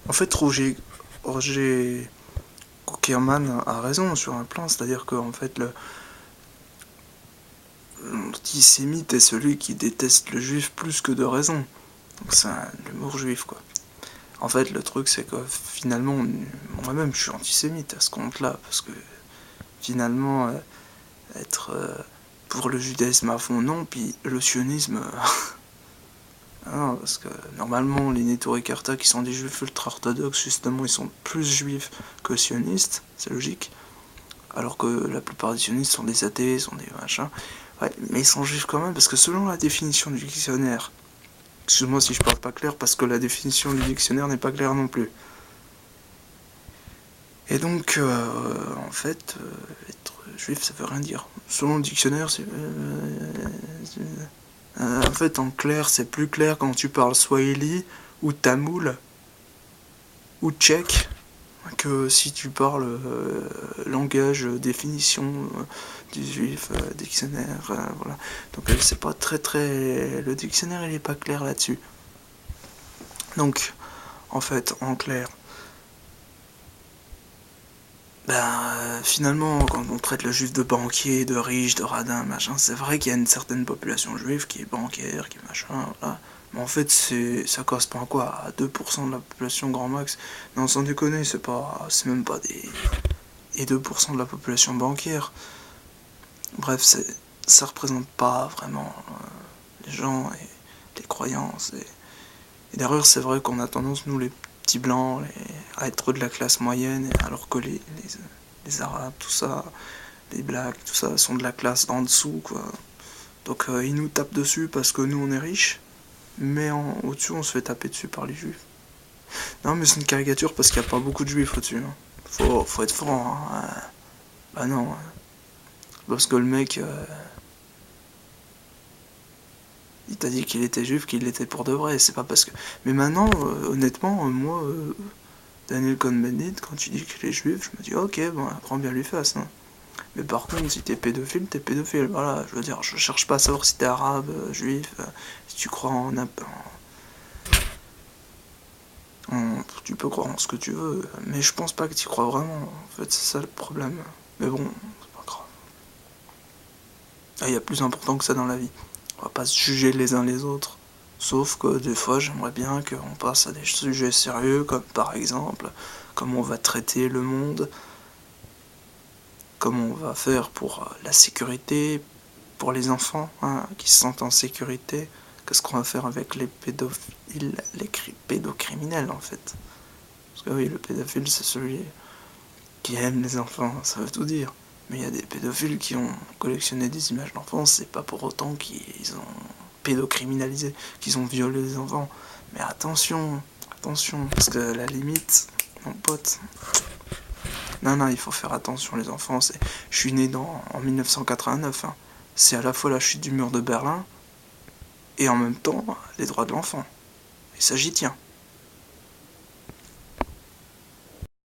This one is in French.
En fait, Roger Cookerman a raison sur un plan, c'est-à-dire que en fait, l'antisémite est celui qui déteste le juif plus que de raison. Donc c'est l'humour juif, quoi. En fait, le truc, c'est que finalement, moi-même, je suis antisémite à ce compte-là, parce que finalement, être pour le judaïsme à fond, non, puis le sionisme, non, parce que normalement, les Neturei Karta, qui sont des juifs ultra-orthodoxes, justement, ils sont plus juifs que sionistes, c'est logique, alors que la plupart des sionistes sont des athées, sont des machins. Ouais, mais ils sont juifs quand même, parce que selon la définition du dictionnaire, excuse-moi si je parle pas clair, parce que la définition du dictionnaire n'est pas claire non plus. Et donc, en fait, être juif, ça veut rien dire. Selon le dictionnaire, en fait, en clair, c'est plus clair quand tu parles swahili, ou tamoul, ou tchèque, que si tu parles langage, définition du juif, dictionnaire, voilà. Donc c'est pas très... Le dictionnaire, il est pas clair là-dessus. Donc, en fait, en clair, finalement, quand on traite le juif de banquier, de riche, de radin, machin, c'est vrai qu'il y a une certaine population juive qui est bancaire, qui est machin, voilà. Mais en fait, ça correspond à quoi? À 2% de la population grand max? Non, sans déconner, c'est même pas des... Et 2% de la population bancaire. Bref, ça représente pas vraiment les gens et les croyances. Et d'ailleurs, c'est vrai qu'on a tendance, nous, les petits blancs, à être de la classe moyenne, alors que les arabes, tout ça, les blacks, tout ça, sont de la classe en dessous, quoi. Donc ils nous tapent dessus parce que nous, on est riches, mais au-dessus, on se fait taper dessus par les juifs. Non, mais c'est une caricature parce qu'il n'y a pas beaucoup de juifs au-dessus. Hein. Faut être franc. Hein. Bah non. Parce que le mec, il t'a dit qu'il était juif, qu'il l'était pour de vrai. C'est pas parce que. Mais maintenant, honnêtement, moi, Daniel Cohn-Bendit, quand tu dis qu'il est juif, je me dis ok, bon, apprends bien lui face. Hein. Mais par contre, si t'es pédophile, t'es pédophile. Voilà, je veux dire, je cherche pas à savoir si t'es arabe, juif, si tu crois tu peux croire en ce que tu veux, mais je pense pas que tu crois vraiment. En fait, c'est ça le problème. Mais bon, c'est pas grave. Il y a plus important que ça dans la vie. On va pas se juger les uns les autres. Sauf que des fois, j'aimerais bien qu'on passe à des sujets sérieux, comme par exemple, comment on va traiter le monde, comment on va faire pour la sécurité, pour les enfants hein, qui se sentent en sécurité. Qu'est-ce qu'on va faire avec les pédophiles, les pédocriminels en fait. Parce que oui, le pédophile, c'est celui qui aime les enfants, ça veut tout dire. Mais il y a des pédophiles qui ont collectionné des images d'enfants, c'est pas pour autant qu'ils ont pédocriminalisé, qu'ils ont violé des enfants. Mais attention, attention, parce que la limite, mon pote. Non, non, il faut faire attention, les enfants. Je suis né en 1989. Hein. C'est à la fois la chute du mur de Berlin et en même temps les droits de l'enfant. Et ça, j'y tiens.